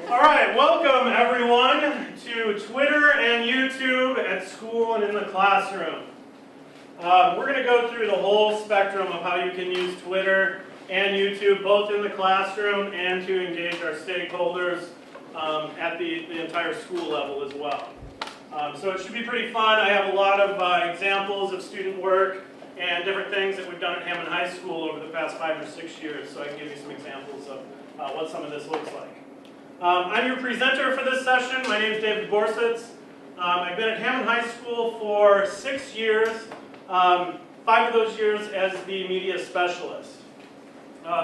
All right, welcome everyone to Twitter and YouTube at school and in the classroom. We're going to go through the whole spectrum of how you can use Twitter and YouTube both in the classroom and to engage our stakeholders at the entire school level as well. So it should be pretty fun. I have a lot of examples of student work and different things that we've done at Hammond High School over the past 5 or 6 years, so I can give you some examples of what some of this looks like. I'm your presenter for this session. My name is David Borsits. I've been at Hammond High School for 6 years, 5 of those years as the media specialist.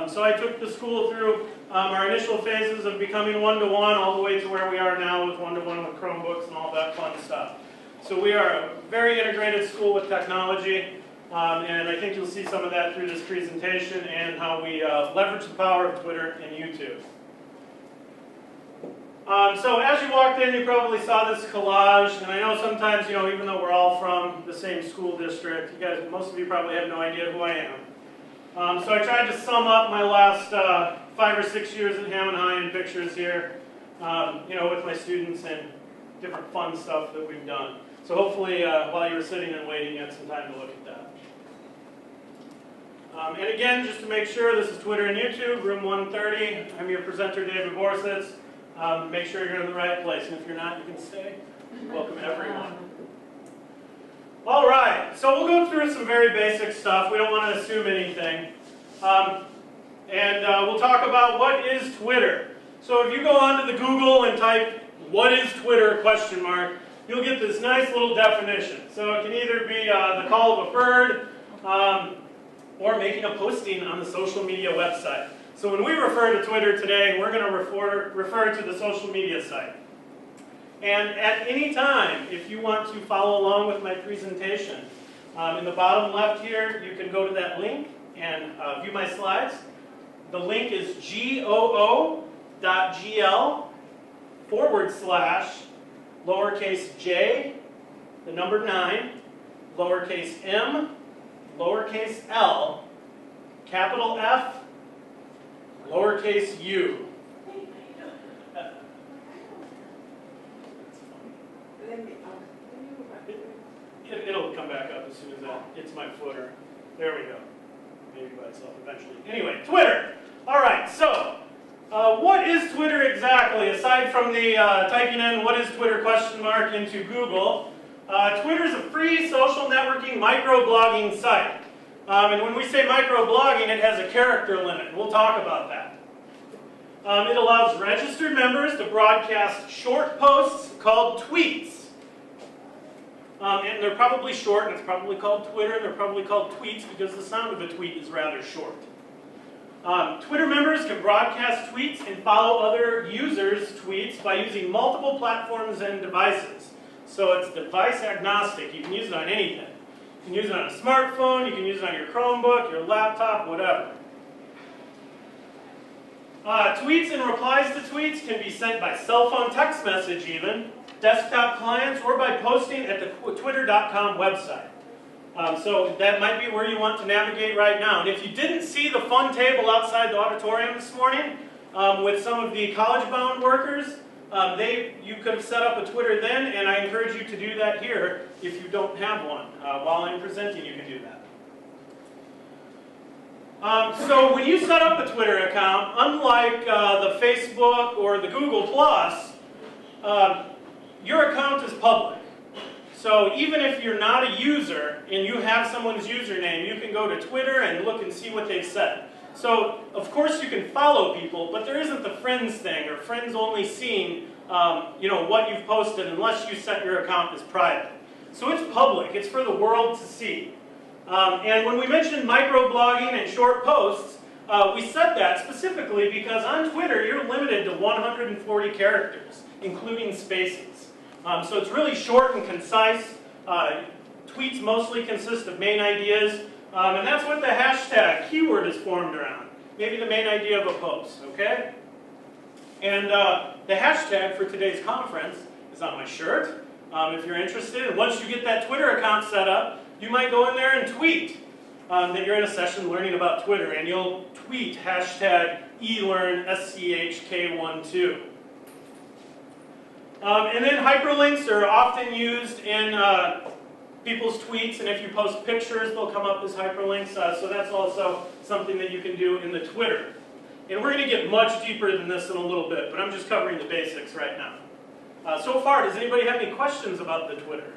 So I took the school through our initial phases of becoming one-to-one all the way to where we are now with one-to-one with Chromebooks and all that fun stuff. So we are a very integrated school with technology, and I think you'll see some of that through this presentation and how we leverage the power of Twitter and YouTube. So as you walked in, you probably saw this collage, and I know sometimes, even though we're all from the same school district, most of you probably have no idea who I am. So I tried to sum up my last 5 or 6 years at Hammond High in pictures here, with my students and different fun stuff that we've done. So hopefully, while you were sitting and waiting, you had some time to look at that. And again, just to make sure, this is Twitter and YouTube, room 130. I'm your presenter, David Borsits. Make sure you're in the right place, and if you're not, you can stay. Welcome everyone. All right, so we'll go through some very basic stuff. We don't want to assume anything. We'll talk about what is Twitter. So if you go onto the Google and type, "what is Twitter?" ? You'll get this nice little definition. So it can either be the call of a bird, or making a posting on the social media website. So when we refer to Twitter today, we're going to refer to the social media site. And at any time, if you want to follow along with my presentation, in the bottom left here, you can go to that link and view my slides. The link is goo.gl/j, the number 9, lowercase m, lowercase l, capital F, lowercase u. It'll come back up as soon as it's my footer. There we go. Maybe by itself eventually. Anyway, Twitter. All right, so what is Twitter exactly? Aside from the typing in "what is Twitter?" into Google, Twitter is a free social networking microblogging site. And when we say microblogging, it has a character limit. We'll talk about that. It allows registered members to broadcast short posts called tweets. And they're probably short, and it's probably called Twitter, and they're probably called tweets because the sound of a tweet is rather short. Twitter members can broadcast tweets and follow other users' tweets by using multiple platforms and devices. So it's device agnostic. You can use it on anything. You can use it on a smartphone, you can use it on your Chromebook, your laptop, whatever. Tweets and replies to tweets can be sent by cell phone text message even, desktop clients, or by posting at the twitter.com website. So that might be where you want to navigate right now. And if you didn't see the fun table outside the auditorium this morning with some of the college-bound workers, you could have set up a Twitter then, and I encourage you to do that here if you don't have one. While I'm presenting, you can do that. So when you set up a Twitter account, unlike the Facebook or the Google+, your account is public. So even if you're not a user and you have someone's username, you can go to Twitter and look and see what they've said. So, of course, you can follow people, but there isn't the friends thing or friends only seeing what you've posted unless you set your account as private. So it's public. It's for the world to see. And when we mentioned microblogging and short posts, we said that specifically because on Twitter you're limited to 140 characters, including spaces. So it's really short and concise. Tweets mostly consist of main ideas. And that's what the hashtag keyword is formed around. Maybe the main idea of a post, okay? And the hashtag for today's conference is on my shirt, if you're interested. And once you get that Twitter account set up, you might go in there and tweet that you're in a session learning about Twitter. And you'll tweet hashtag eLearnSCHK12. And then hyperlinks are often used in people's tweets, and if you post pictures, they'll come up as hyperlinks. So that's also something that you can do in the Twitter. And we're going to get much deeper than this in a little bit, but I'm just covering the basics right now. So far, does anybody have any questions about the Twitter?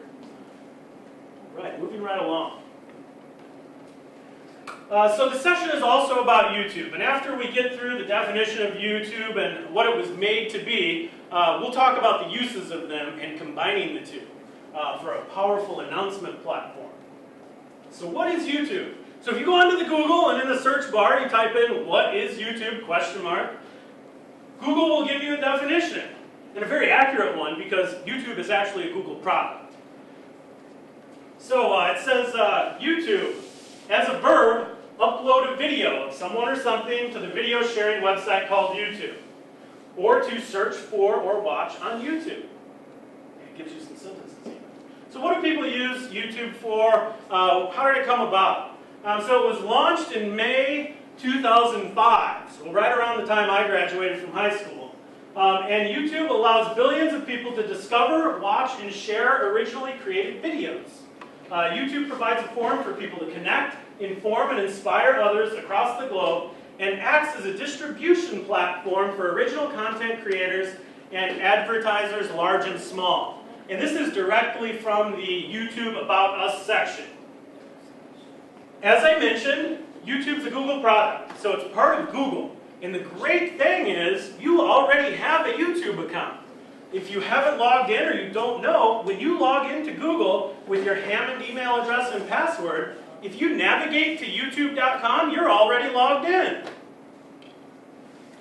Right, moving right along. So the session is also about YouTube, and after we get through the definition of YouTube and what it was made to be, we'll talk about the uses of them and combining the two for a powerful announcement platform. So what is YouTube? So if you go onto the Google and in the search bar you type in "what is YouTube?" ? Google will give you a definition, and a very accurate one because YouTube is actually a Google product. So it says YouTube, as a verb, upload a video of someone or something to the video sharing website called YouTube, or to search for or watch on YouTube. It gives you some sentences even. So what do people use YouTube for? How did it come about? So it was launched in May 2005, so right around the time I graduated from high school. And YouTube allows billions of people to discover, watch, and share originally created videos. YouTube provides a forum for people to connect, inform, and inspire others across the globe, and acts as a distribution platform for original content creators and advertisers large and small. And this is directly from the YouTube About Us section. As I mentioned, YouTube's a Google product, so it's part of Google. And the great thing is, you already have a YouTube account. If you haven't logged in or you don't know, when you log into Google with your Hammond email address and password, if you navigate to youtube.com, you're already logged in.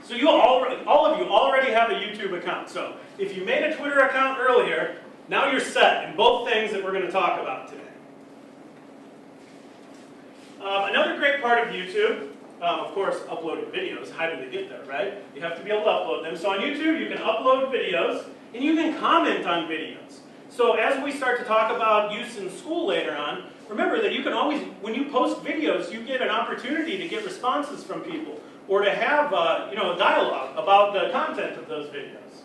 So all of you already have a YouTube account. So if you made a Twitter account earlier, now you're set in both things that we're going to talk about today. Another great part of YouTube, of course, uploading videos. How do they get there, right? You have to be able to upload them. So on YouTube, you can upload videos, and you can comment on videos. So as we start to talk about use in school later on, remember that you can always, when you post videos, you get an opportunity to get responses from people, or to have a dialogue about the content of those videos.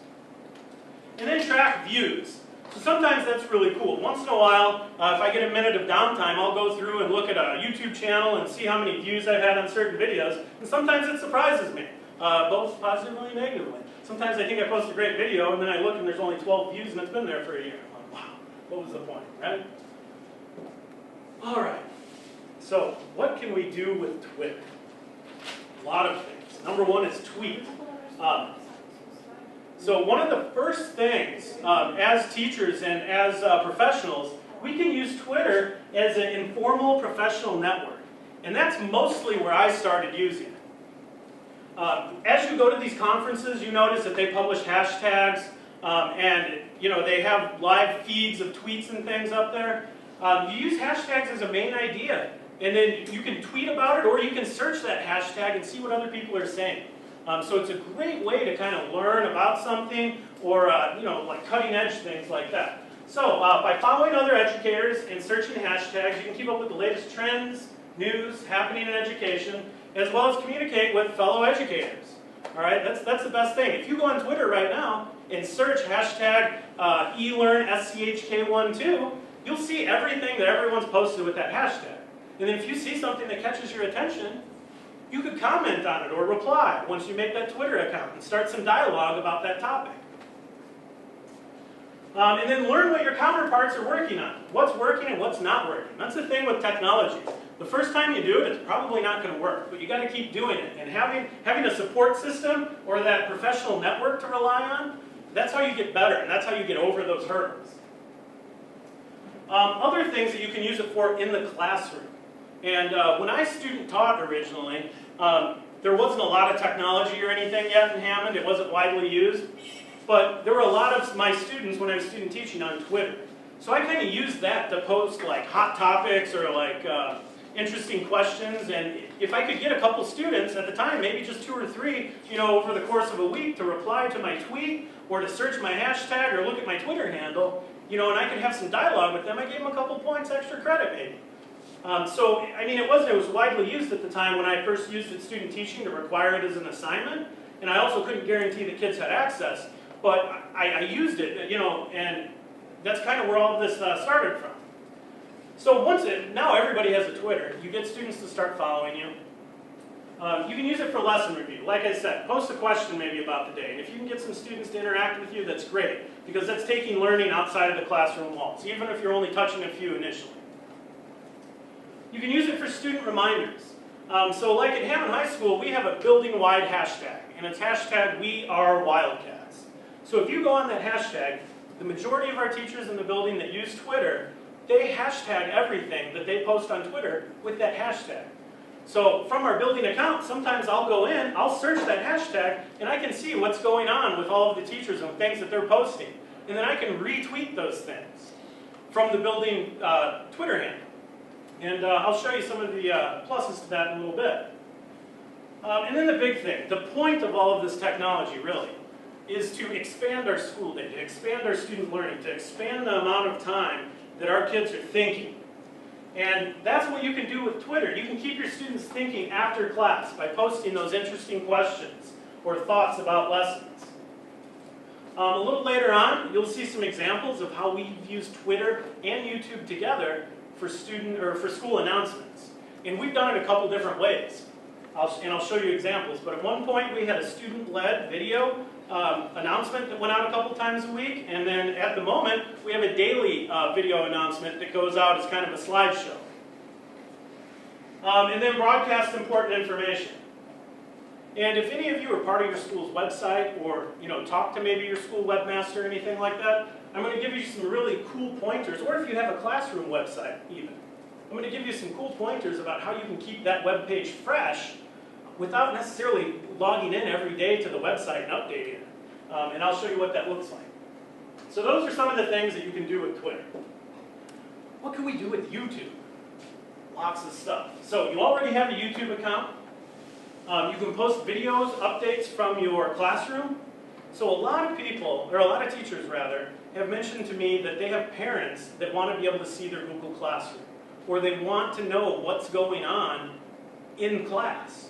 And then track views. So sometimes that's really cool. Once in a while, if I get a minute of downtime, I'll go through and look at a YouTube channel and see how many views I've had on certain videos. And sometimes it surprises me, both positively and negatively. Sometimes I think I post a great video, and then I look and there's only 12 views and it's been there for a year. I'm like, wow, what was the point, right? All right, so what can we do with Twitter? A lot of things. Number one is tweet. So one of the first things, as teachers and as professionals, we can use Twitter as an informal professional network. And that's mostly where I started using it. As you go to these conferences, you notice that they publish hashtags, and they have live feeds of tweets and things up there. You use hashtags as a main idea, and then you can tweet about it, or you can search that hashtag and see what other people are saying. So it's a great way to kind of learn about something, or like cutting edge things like that. So by following other educators and searching hashtags, you can keep up with the latest trends, news happening in education, as well as communicate with fellow educators. All right, that's the best thing. If you go on Twitter right now and search hashtag eLearnSCHK12, you'll see everything that everyone's posted with that hashtag. And then if you see something that catches your attention, you could comment on it or reply once you make that Twitter account and start some dialogue about that topic. And then learn what your counterparts are working on. What's working and what's not working. That's the thing with technology. The first time you do it, it's probably not going to work, but you got to keep doing it. And having a support system or that professional network to rely on, that's how you get better, and that's how you get over those hurdles. Other things that you can use it for in the classroom. And when I student taught originally, there wasn't a lot of technology or anything yet in Hammond. It wasn't widely used. But there were a lot of my students, when I was student teaching, on Twitter. So I kind of used that to post like hot topics or like interesting questions. And if I could get a couple students at the time, maybe just 2 or 3, over the course of a week to reply to my tweet or to search my hashtag or look at my Twitter handle, and I could have some dialogue with them, I gave them a couple points extra credit maybe. So, I mean, it was widely used at the time when I first used it student teaching to require it as an assignment. And I also couldn't guarantee the kids had access. but I used it, you know, and that's kind of where all of this started from. So now everybody has a Twitter. You get students to start following you. You can use it for lesson review. Like I said, post a question maybe about the day. And if you can get some students to interact with you, that's great. Because that's taking learning outside of the classroom walls, even if you're only touching a few initially. You can use it for student reminders. So like at Hammond High School, we have a building-wide hashtag. And it's hashtag #WeAreWildcats. So if you go on that hashtag, the majority of our teachers in the building that use Twitter, they hashtag everything that they post on Twitter with that hashtag. So from our building account, sometimes I'll go in, I'll search that hashtag, and I can see what's going on with all of the teachers and things that they're posting. And then I can retweet those things from the building Twitter handle. And I'll show you some of the pluses to that in a little bit. And then the big thing, the point of all of this technology really, is to expand our school day, to expand our student learning, to expand the amount of time that our kids are thinking. And that's what you can do with Twitter. You can keep your students thinking after class by posting those interesting questions or thoughts about lessons. A little later on, you'll see some examples of how we've used Twitter and YouTube together for school announcements. And we've done it a couple different ways. And I'll show you examples. But at one point, we had a student-led video announcement that went out a couple times a week. And then at the moment, we have a daily video announcement that goes out as kind of a slideshow. And then broadcast important information. And if any of you are part of your school's website or talk to maybe your school webmaster or anything like that, I'm going to give you some really cool pointers. Or if you have a classroom website even, I'm going to give you some cool pointers about how you can keep that web page fresh without necessarily logging in every day to the website and updating it. And I'll show you what that looks like. So those are some of the things that you can do with Twitter. What can we do with YouTube? Lots of stuff. So you already have a YouTube account. You can post videos, updates from your classroom. So a lot of people, or a lot of teachers rather, have mentioned to me that they have parents that want to be able to see their Google Classroom, or they want to know what's going on in class.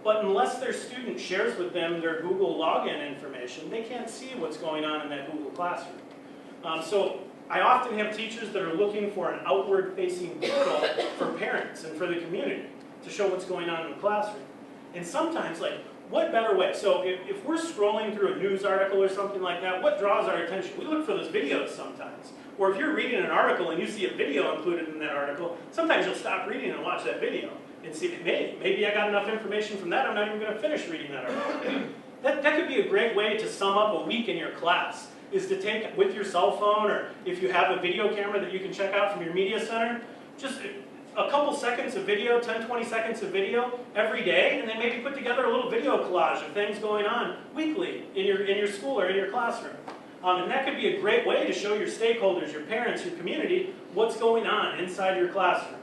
But unless their student shares with them their Google login information, they can't see what's going on in that Google Classroom. So I often have teachers that are looking for an outward-facing portal for parents and for the community to show what's going on in the classroom. And sometimes, what better way? So if we're scrolling through a news article or something like that, what draws our attention? We look for those videos sometimes. Or if you're reading an article and you see a video included in that article, sometimes you'll stop reading and watch that video and see, maybe I got enough information from that, I'm not even going to finish reading that article. That could be a great way to sum up a week in your class, is to take with your cell phone, or if you have a video camera that you can check out from your media center, just a couple seconds of video, 10, 20 seconds of video every day, and then maybe put together a little video collage of things going on weekly in your school or in your classroom. And that could be a great way to show your stakeholders, your parents, your community, what's going on inside your classroom.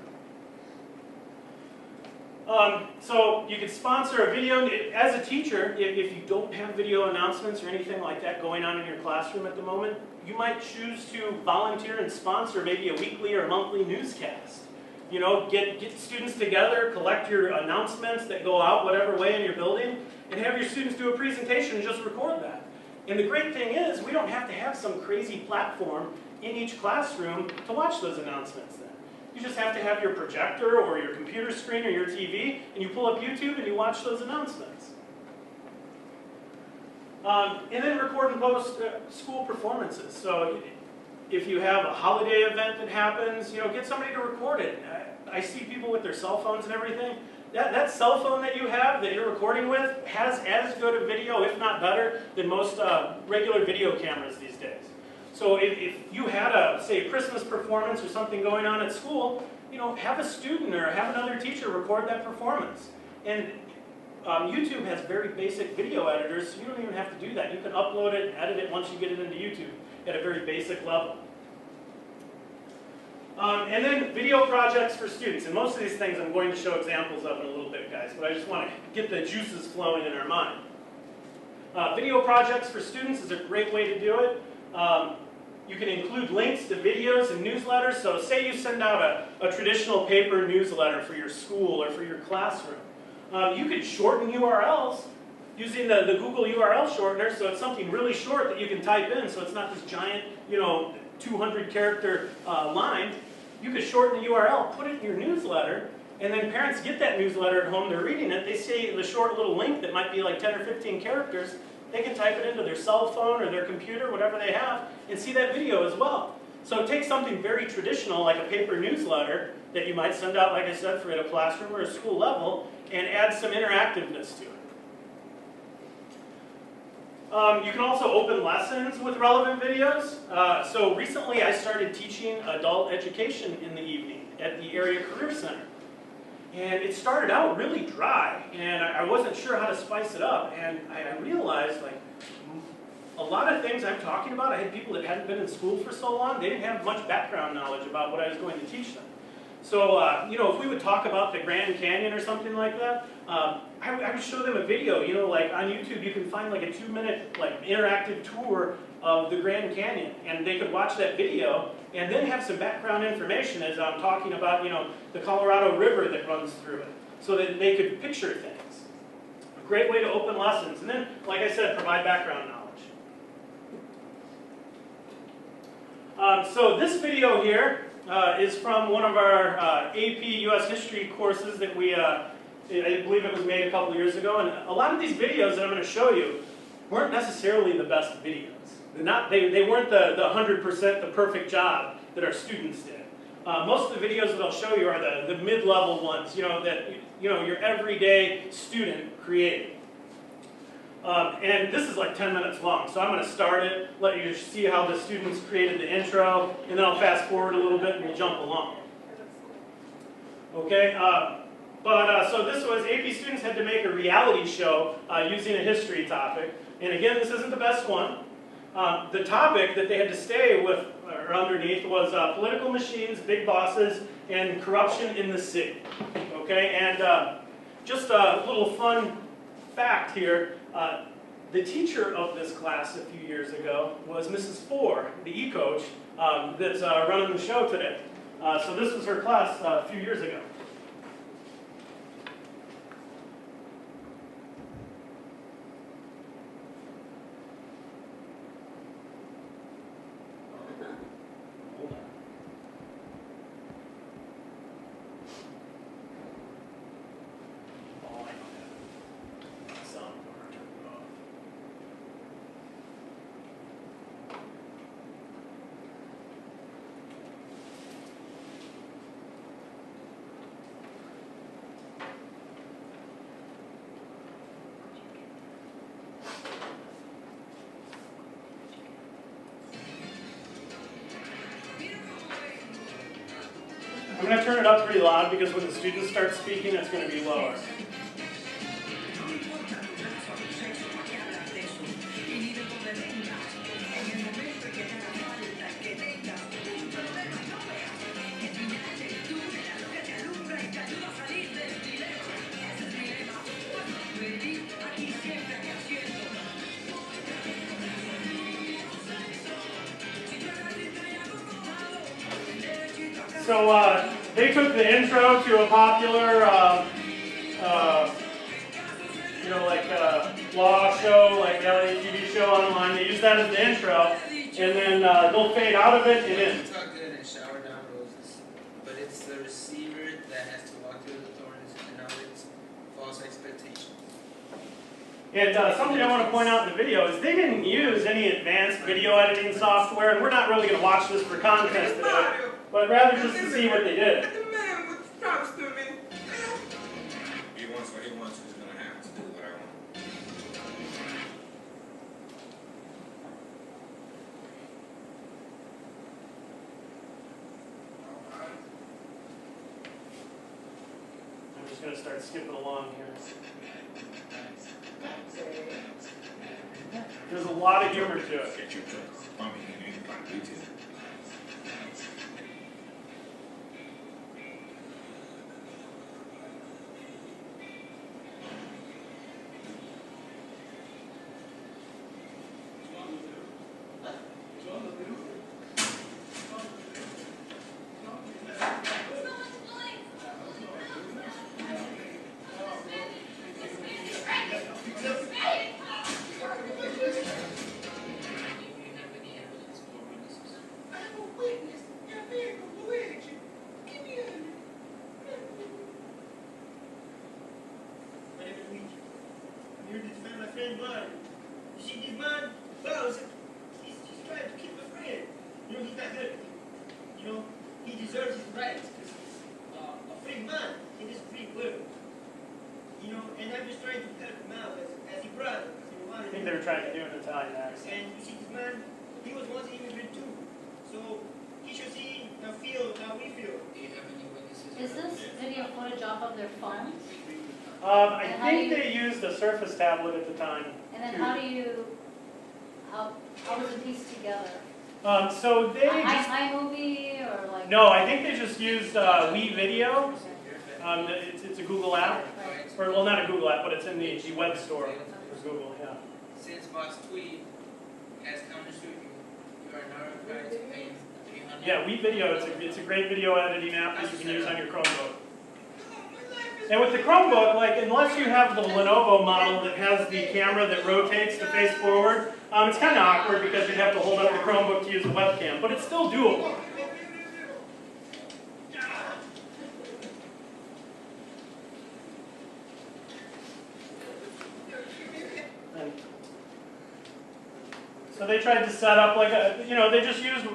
So you could sponsor a video. As a teacher, if you don't have video announcements or anything like that going on in your classroom at the moment, you might choose to volunteer and sponsor maybe a weekly or monthly newscast. Get students together, collect your announcements that go out whatever way in your building, and have your students do a presentation and just record that. And the great thing is, we don't have to have some crazy platform in each classroom to watch those announcements then. You just have to have your projector or your computer screen or your TV, and you pull up YouTube and you watch those announcements. And then record and post school performances. So if you have a holiday event that happens, get somebody to record it. I see people with their cell phones and everything. That cell phone that you have that you're recording with has as good a video, if not better, than most regular video cameras these days. So if you had say a Christmas performance or something going on at school, have a student or have another teacher record that performance. And YouTube has very basic video editors, so you don't even have to do that. You can upload it and edit it once you get it into YouTube at a very basic level. And then video projects for students. And most of these things I'm going to show examples of in a little bit, guys, but I just want to get the juices flowing in our mind. Video projects for students is a great way to do it. You can include links to videos and newsletters. So say you send out a traditional paper newsletter for your school or for your classroom. You could shorten URLs using the Google URL shortener, so it's something really short that you can type in, so it's not this giant, 200 character line. You could shorten the URL, put it in your newsletter, and then parents get that newsletter at home, they're reading it, they see the short little link that might be like 10 or 15 characters, they can type it into their cell phone or their computer, whatever they have, and see that video as well. So take something very traditional, like a paper newsletter, that you might send out, like I said, for at a classroom or a school level, and add some interactiveness to it. You can also open lessons with relevant videos. So recently I started teaching adult education in the evening at the Area Career Center. And it started out really dry, and I wasn't sure how to spice it up, and I realized, like, a lot of things I'm talking about, I had people that hadn't been in school for so long, they didn't have much background knowledge about what I was going to teach them. So, if we would talk about the Grand Canyon or something like that, I would show them a video, like on YouTube you can find like a 2-minute like interactive tour of the Grand Canyon, and they could watch that video and then have some background information as I'm talking about, the Colorado River that runs through it, so that they could picture things. A great way to open lessons, and then, like I said, provide background knowledge. So this video here is from one of our AP US History courses that we, I believe it was made a couple of years ago, and a lot of these videos that I'm going to show you weren't necessarily the best videos. They weren't the 100% the perfect job that our students did. Most of the videos that I'll show you are the mid-level ones, that your everyday student created. And this is like 10 minutes long, so I'm going to start it, let you see how the students created the intro, and then I'll fast forward a little bit and we'll jump along. Okay, so this was AP students had to make a reality show using a history topic, and again, this isn't the best one. The topic that they had to stay with or underneath was political machines, big bosses, and corruption in the city. Okay, and just a little fun fact here. The teacher of this class a few years ago was Mrs. Four, the e-coach that's running the show today. So this was her class a few years ago. I'm going to turn it up pretty loud because when the students start speaking, it's going to be lower. So they took the intro to a popular, law show, like reality TV show online. They use that as the intro, and then they'll fade out of it and in. It's not good and shower down roses, but it's the receiver that has to walk through the thorns and now it's false expectations. And something I want to point out in the video is they didn't use any advanced video editing software, and we're not really going to watch this for content today, but rather just to see what they did. The man with props to me. He wants what he wants, he's going to have to do what I want. I'm just going to start skipping along here. There's a lot of humor to it. Get your truck. Bumpy, you can find details. man. You see this man, Bowser, he's trying to keep a friend. You know, he's not hurting him. You know, he deserves his rights because he's a free man in this free world. You know, and I'm just trying to help him out as a brother. I think they were trying to do an Italian accent. And you see this man, he was once an immigrant too. So he should see and feel how we feel. Do you have any witnesses? Is this video footage off of their phones? I think they used a Surface tablet at the time. And then how do you, how was it pieced together? So they just, iMovie or like? no, I think they just used We Video. It's a Google app. Or, well, not a Google app, but it's in the web store for Google, yeah. Since Boss Tweet has understood you, you are now required to pay 300. Yeah, We Video, it's a great video editing app that you can use on your Chromebook. And with the Chromebook, like, unless you have the Lenovo model that has the camera that rotates to face forward, it's kind of awkward because you'd have to hold up the Chromebook to use a webcam, but it's still doable. And so they tried to set up like a, they just used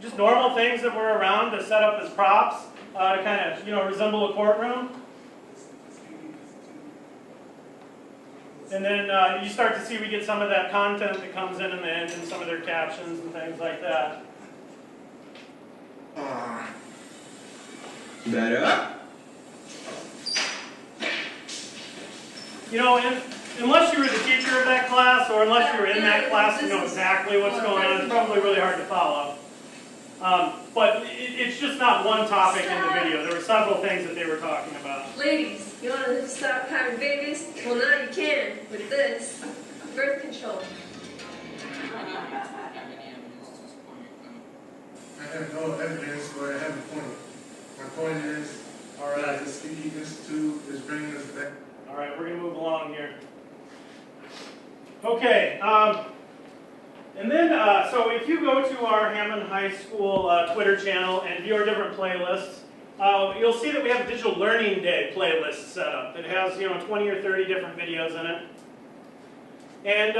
just normal things that were around to set up as props to kind of, resemble a courtroom. And then you start to see we get some of that content that comes in the end and some of their captions and things like that. Better. And unless you were the teacher of that class or unless you were in that class and know exactly what's going on, it's probably really hard to follow. But it's just not one topic in the video. There were several things that they were talking about. Ladies, you want to stop having babies? Well, now you can with this. Birth control. I have no evidence or I have a point. My point is, All right. the Speaking Institute is bringing us back. All right, we're going to move along here. Okay, and then, so if you go to our Hammond High School Twitter channel and view our different playlists, you'll see that we have a Digital Learning Day playlist set up that has, 20 or 30 different videos in it. And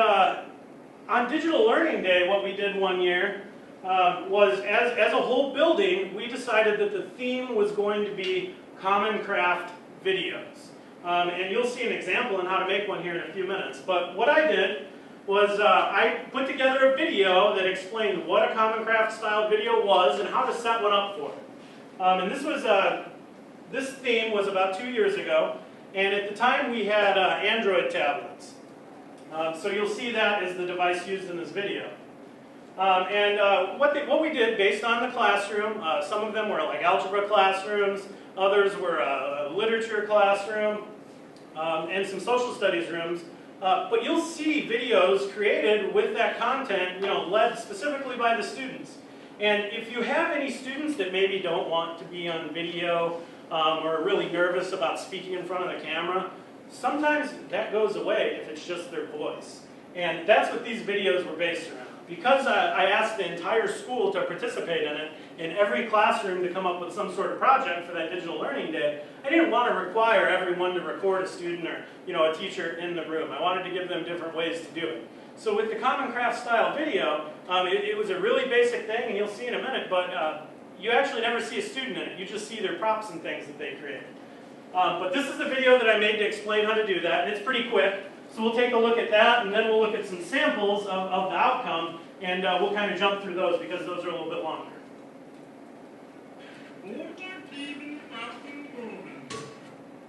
on Digital Learning Day, what we did one year was, as a whole building, we decided that the theme was going to be Common Craft videos. And you'll see an example on how to make one here in a few minutes. But what I did was I put together a video that explained what a Common Craft style video was and how to set one up for it. And this theme was about 2 years ago, and at the time we had Android tablets. So you'll see that as the device used in this video. What we did based on the classroom, some of them were like algebra classrooms, others were a literature classroom, and some social studies rooms. But you'll see videos created with that content, led specifically by the students. And if you have any students that maybe don't want to be on video or are really nervous about speaking in front of the camera, sometimes that goes away if it's just their voice. And that's what these videos were based around. Because I asked the entire school to participate in it, in every classroom to come up with some sort of project for that Digital Learning Day, I didn't want to require everyone to record a student or a teacher in the room. I wanted to give them different ways to do it. So with the Common Craft style video, it was a really basic thing, and you'll see in a minute, but you actually never see a student in it. You just see their props and things that they created. But this is the video that I made to explain how to do that, and it's pretty quick. So we'll take a look at that, and then we'll look at some samples of the outcome, and we'll kind of jump through those because those are a little bit longer.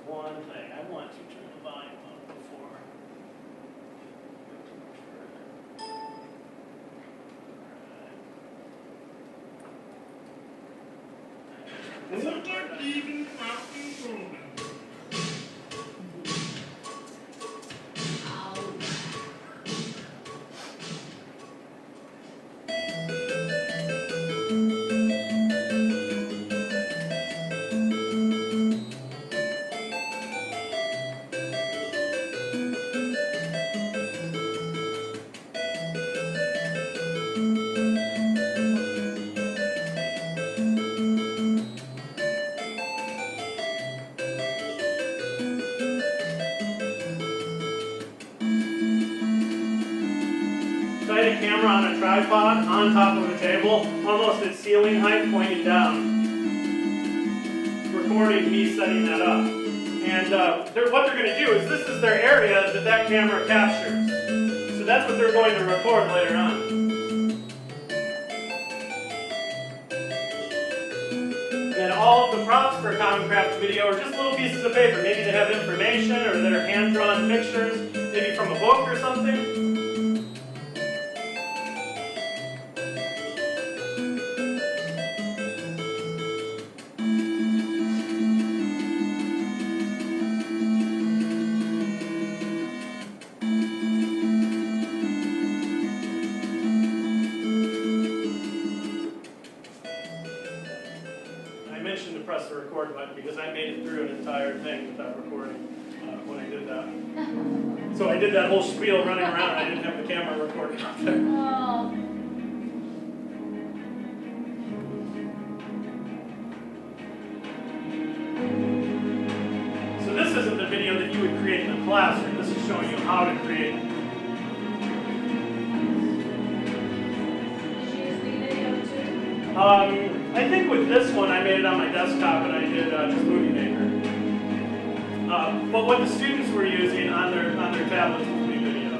One thing, I want to turn the volume up before. I had a camera on a tripod on top of a table, almost at ceiling height, pointing down, recording me setting that up. And what they're going to do is this is their area that camera captures. So that's what they're going to record later on. And all of the props for a Common Craft video are just little pieces of paper. Maybe they have information or they're hand-drawn pictures, maybe from a book or something. I mentioned to press the record button because I made it through an entire thing without recording when I did that. So I did that whole spiel running around. I didn't have the camera recording up there. Oh. So this isn't the video that you would create in the classroom. This is showing you how to create it. Did you use the video too? I think with this one, I made it on my desktop and I did just Movie Maker. But what the students were using on their tablets was the video.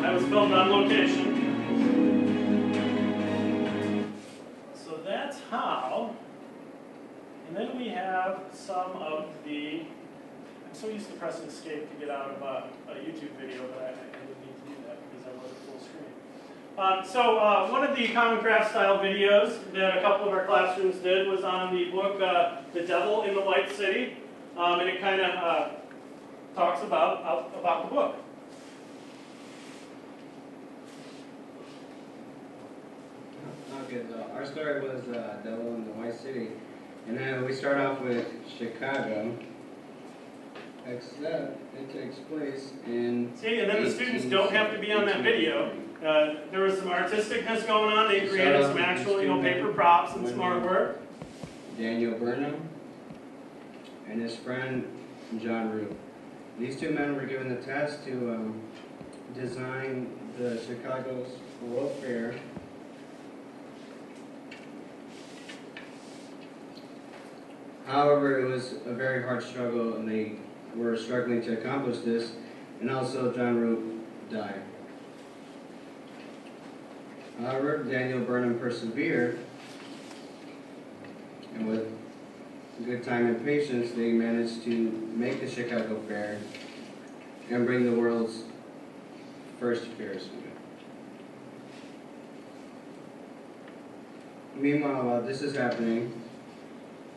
That was filmed on location. So that's how. And then we have some of the. I'm so used to pressing escape to get out of a YouTube video, but I didn't need to do that because I wasn't full screen. One of the Common Craft style videos that a couple of our classrooms did was on the book The Devil in the White City, and it kind of talks about the book. Okay, so our story was Devil in the White City, and then we start off with Chicago. Except it takes place in. See, and then the students don't have to be on that video. There was some artisticness going on. They created some actual, paper props and some artwork. Daniel Burnham and his friend John Root. These two men were given the task to design the Chicago's World Fair. However, it was a very hard struggle, and they were struggling to accomplish this, and also John Root died. However, Daniel Burnham persevered, and with good time and patience, they managed to make the Chicago Fair and bring the world's first Ferris wheel. Meanwhile, while this is happening,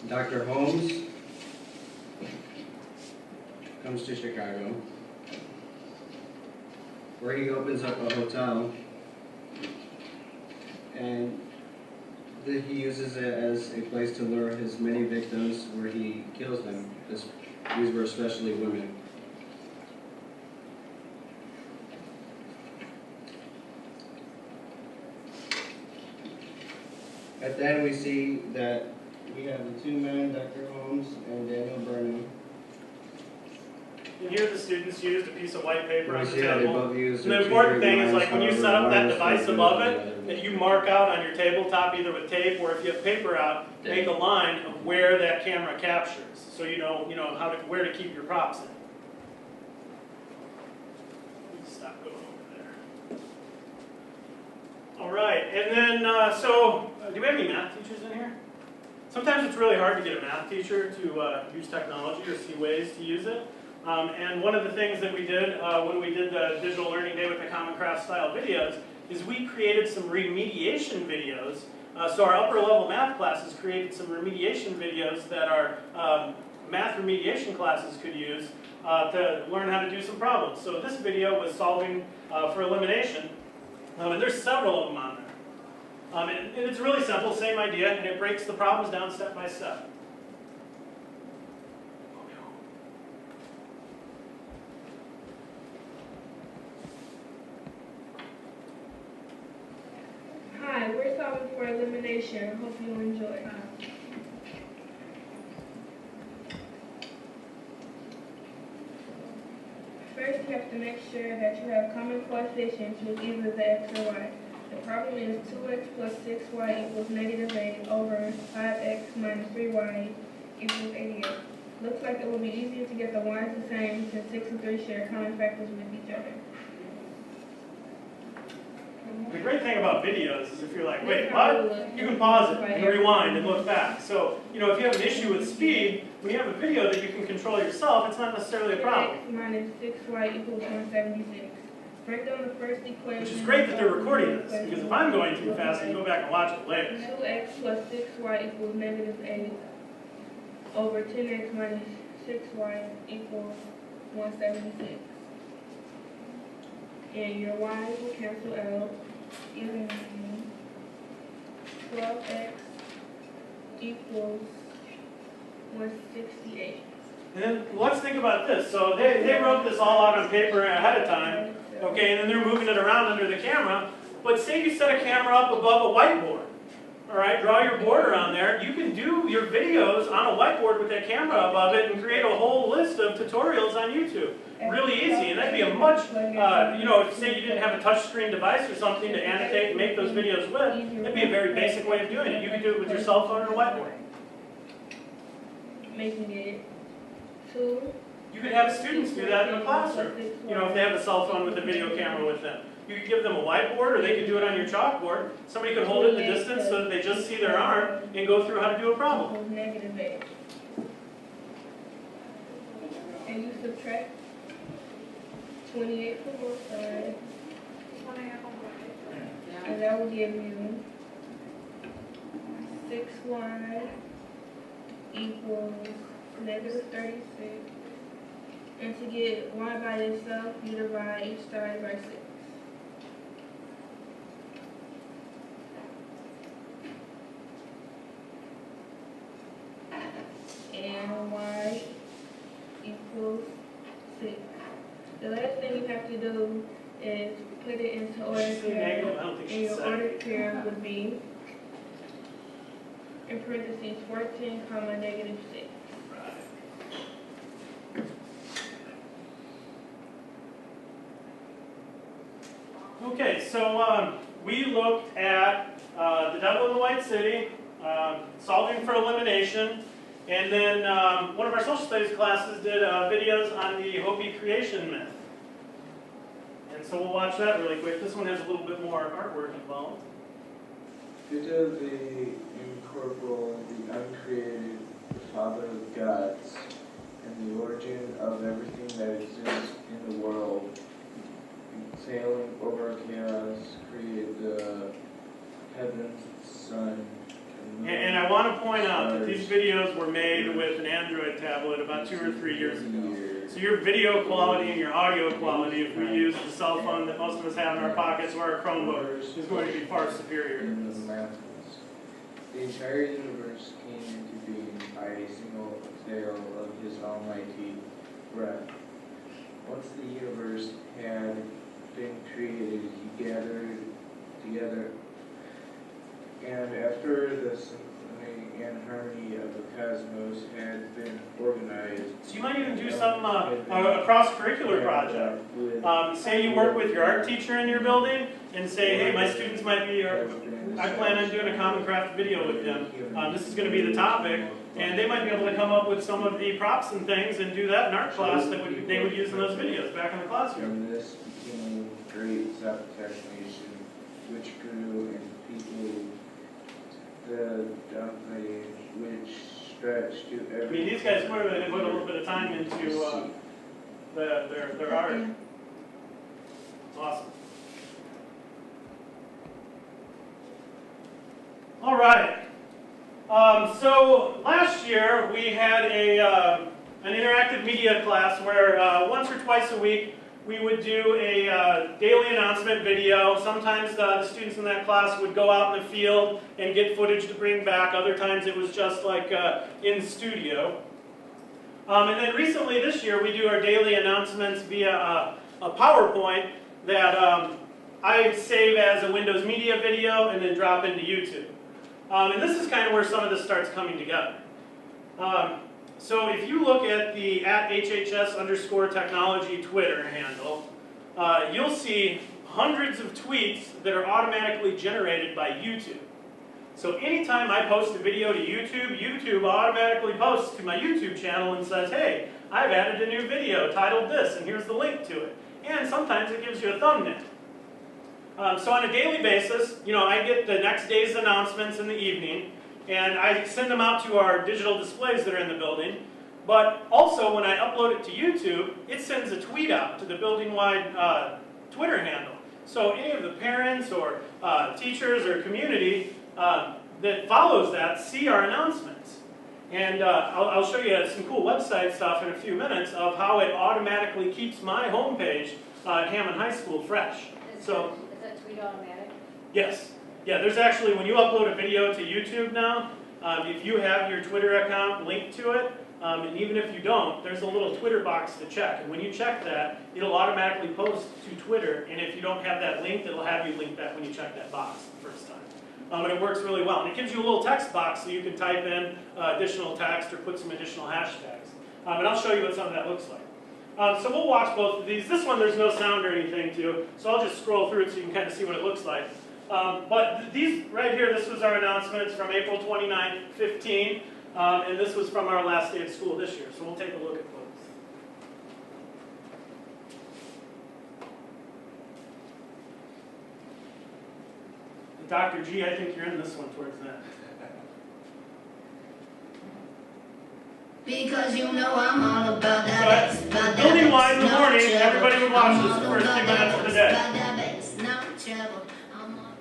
Dr. Holmes comes to Chicago, where he opens up a hotel, and he uses it as a place to lure his many victims, where he kills them. These were especially women. At the end, we see that we have the two men, Dr. Holmes and Daniel Burnham. And here the students used a piece of white paper on the See how they table. both use And their the important two thing is, like, when you set up that lines, device however, above one it, or the that other. you mark out on your tabletop, either with tape or if you have paper out, make a line of where that camera captures, so you know where to keep your props in. Stop going over there. All right, and then do we have any math teachers in here? Sometimes it's really hard to get a math teacher to use technology or see ways to use it. And one of the things that we did when we did the Digital Learning Day with the Common Craft style videos is we created some remediation videos. So our upper level math classes created some remediation videos that our math remediation classes could use to learn how to do some problems. So this video was solving for elimination, and there's several of them on there. And it's really simple, same idea, and it breaks the problems down step by step. Hi, we're solving for elimination. Hope you enjoy. First, you have to make sure that you have common coefficients with either the x or y. The problem is 2x plus 6y equals negative 8 over 5x minus 3y equals 88. Looks like it will be easier to get the y's the same since 6 and 3 share common factors with each other. The great thing about videos is if you're like, wait, what? You can pause it and rewind and look back. So, you know, if you have an issue with speed, when you have a video that you can control yourself, it's not necessarily a problem. 2x minus 6y equals 176. Break down the first equation. Which is great that they're recording this, because if I'm going too fast, I can go back and watch it later. 2x plus 6y equals negative 8 over 10x minus 6y equals 176. And your y's will cancel out, giving you 12x equals 168. And then let's think about this. So they wrote this all out on paper ahead of time, okay, and then they're moving it around under the camera. But say you set a camera up above a whiteboard, all right, draw your border on there. You can do your videos on a whiteboard with that camera above it and create a whole list of tutorials on YouTube. Really easy, and that'd be a much, you know, say you didn't have a touchscreen device or something to annotate and make those videos with, that'd be a very basic way of doing it. You could do it with your cell phone or a whiteboard. Making it 2. You could have students do that in the classroom, you know, if they have a cell phone with a video camera with them. You could give them a whiteboard, or they could do it on your chalkboard. Somebody could hold it in the distance so that they just see their arm and go through how to do a problem. Negative 8. And you subtract 28 from both sides. And that will give you 6y equals negative 36. And to get y by itself, you divide each side by 6. And y equals 6. The last thing you have to do is put it into ordered pairs. And your ordered pair would be, in parentheses, 14, comma, negative 6. Okay, so we looked at The Devil in the White City, solving for elimination, and then one of our social studies classes did videos on the Hopi creation myth. And so we'll watch that really quick. This one has a little bit more artwork involved. Due to the incorporeal, the uncreated, the Father of gods, and the origin of everything that exists in the world, sailing over chaos, created the heavens, sun, and I want to point out that these videos were made with an Android tablet about 2 or 3 years ago. So your video quality and your audio quality, if we use the cell phone that most of us have in our pockets or our Chromebook, is going to be far superior. In the mountains. The entire universe came into being by a single exhale of his almighty breath. Once the universe had been created, he gathered together, and after the symphony and harmony of the cosmos had been organized. So you might even do some a cross-curricular project. Say you work with your art teacher in your building and say, hey, my students might be, I plan on doing a common craft video with them. This is going to be the topic, and they might be able to come up with some of the props and things and do that in art class that they would use in those videos back in the classroom. And this became great Zapotec Nation, which grew and people the downplay which stretched to every. I mean, these guys put a little bit of time into their art. Awesome. All right. So last year we had an interactive media class where once or twice a week we would do a daily announcement video. Sometimes the students in that class would go out in the field and get footage to bring back. Other times it was just like in studio. And then recently this year we do our daily announcements via a PowerPoint that I save as a Windows Media video and then drop into YouTube. And this is kind of where some of this starts coming together. So if you look at the @HHS_technology Twitter handle, you'll see hundreds of tweets that are automatically generated by YouTube. So anytime I post a video to YouTube, YouTube automatically posts to my YouTube channel and says, hey, I've added a new video titled this, and here's the link to it. And sometimes it gives you a thumbnail. So on a daily basis, I get the next day's announcements in the evening, and I send them out to our digital displays that are in the building. But also, when I upload it to YouTube, it sends a tweet out to the building-wide Twitter handle. So any of the parents or teachers or community that follows that see our announcements. And I'll show you some cool website stuff in a few minutes of how it automatically keeps my homepage at Hammond High School fresh. Is that tweet automatic? Yes. Yeah, there's actually, when you upload a video to YouTube now, if you have your Twitter account linked to it, and even if you don't, there's a little Twitter box to check. And when you check that, it'll automatically post to Twitter. And if you don't have that linked, it'll have you link that when you check that box the first time. And it works really well. And it gives you a little text box so you can type in additional text or put some additional hashtags. And I'll show you what some of that looks like. So we'll watch both of these. This one there's no sound or anything to, so I'll just scroll through it so you can kind of see what it looks like. But these right here, this was our announcements from April 29, 15. And this was from our last day of school this year. So we'll take a look at both. Dr. G, I think you're in this one towards that. Because you know I'm all about that bass, about that Building wide in the bass, morning, no trouble. everybody would watch this I'm the all first about 2 minutes of the day. about that bass, no trouble. I'm all-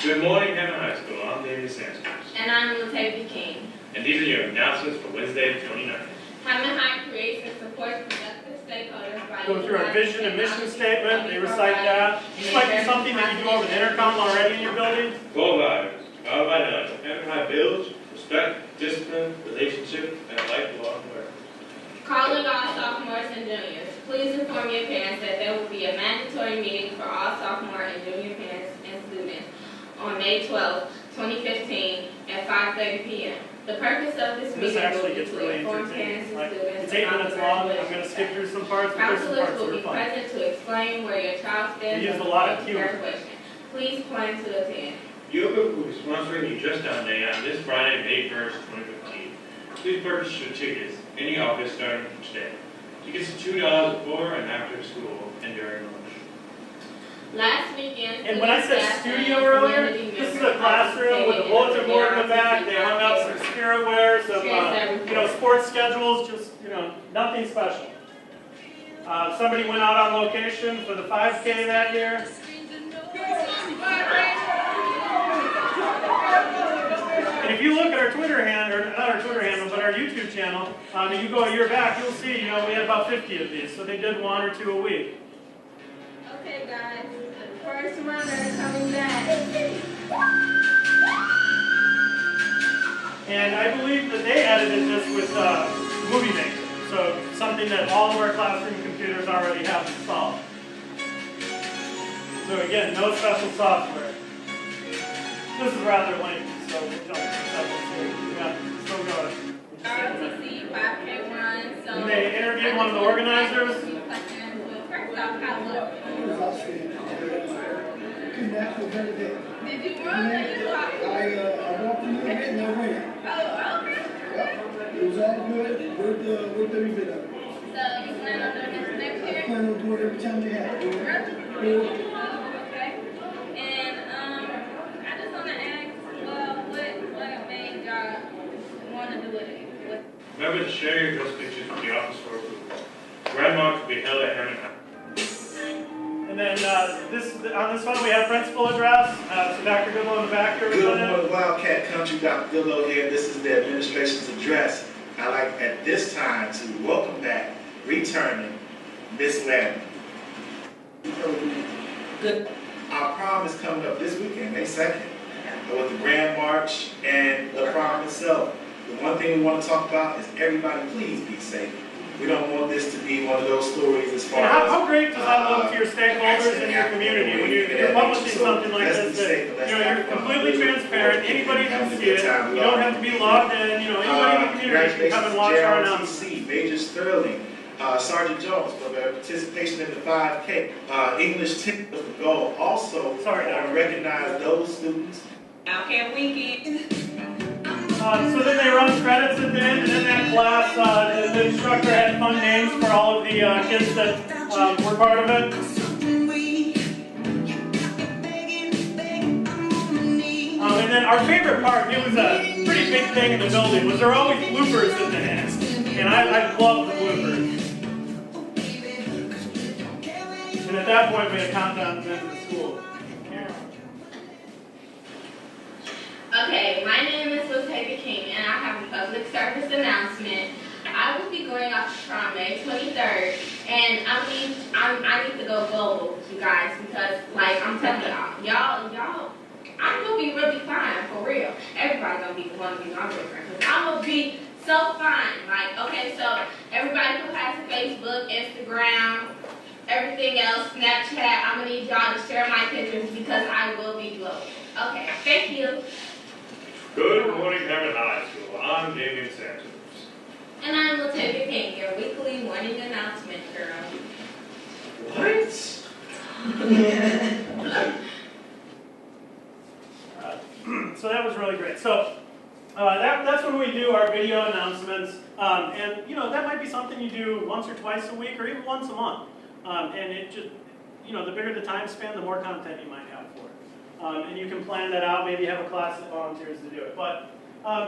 Good morning, Hammond High School. I'm David Sanchez. And I'm Latavia King. And these are your announcements for Wednesday, the 29th. Hammond High creates and supports productive stakeholders by Go through our vision and mission statement. They recite that. This might be something that you do over the intercom already in your building. Core values. Our values. Hammond High builds respect, discipline, relationship, and a lifelong learning. Calling all sophomores and juniors. Please inform your parents that there will be a mandatory meeting for all sophomore and junior parents and students on May 12, 2015 at 5:30 p.m. The purpose of this meeting actually will be gets to really inform entertaining. parents and Like, students it's 8 about minutes the long. I'm graduation. going to skip through some parts, but there's some Counselors parts that will are be fun. present to explain where your child stands We used on a lot of the humor. graduation. Please plan to attend. Yoga will be sponsoring the Dress Down Day on this Friday, May 1st, 2015. Please purchase your tickets, any office starting today. Tickets are $2 before and after school and during lunch. Last weekend, And when I said studio earlier, this is a classroom with a bulletin board in the back. They hung up some spirit wear, some sports schedules, just nothing special. Somebody went out on location for the 5K that year. And if you look at our Twitter handle, or not our Twitter handle, but our YouTube channel, and you go a year back, you'll see, we had about 50 of these. So they did 1 or 2 a week. Okay, guys, first runner coming back. And I believe that they edited this with Movie Maker, so something that all of our classroom computers already have installed. So again, no special software. This is rather lengthy, so we'll jump to several here. Yeah, still going. ROTC 5K run. So And they interviewed one of the organizers. First off, how was it? Did you run or you walked? I walked in the event and I ran. Oh, okay. It was all good, worth every bit of it. So you plan on doing this next I year? plan on doing it every time they have it. Okay. And I just want to ask, what made y'all want to do it? Remember to share your dress pictures with the office for approval. Grand March will be held at Hammond High. And then on this one we have principal address. So Dr. Goodlow in the back here. Good morning, Wildcat Country. Dr. Goodlow here. This is the administration's address. I'd like at this time to welcome back, returning Miss Ladner. Good. Our prom is coming up this weekend, May 2nd, with the Grand March and the prom itself. The one thing we want to talk about is everybody please be safe. We don't want this to be one of those stories as far And as. how great does that look to your stakeholders and your community when you're publishing something like this that you're completely transparent, anybody can see it, you don't have to be logged in, anybody in the community can come and watch our announcements. JRTC, Major Sterling, Sergeant Jones for their participation in the 5K. English 10 was the goal. Also, I recognize those students. Now can we get... So then they run credits at the end, and in that class, the instructor had fun names for all of the kids that were part of it. And then our favorite part, it was a pretty big thing in the building, was there were always bloopers at the end. And I love the bloopers. And at that point, we had countdowns into the school. Okay, my name is Latavia King, and I have a public service announcement. I will be going off on May 23rd, and I need to go global, you guys, because, like, I'm telling y'all, I'm gonna be really fine, for real. Everybody gonna be my boyfriend, because I'm gonna be so fine. Like, okay, so everybody who has Facebook, Instagram, everything else, Snapchat, I'm gonna need y'all to share my pictures because I will be global. Okay, thank you. Good morning, Hammond High School. I'm Damien Santos. And I'm Latavia King, your weekly morning announcement girl. What? So that was really great. So that's when we do our video announcements. And that might be something you do once or twice a week or even once a month. And it just, the bigger the time span, the more content you might have for it. And you can plan that out, maybe have a class that volunteers to do it. But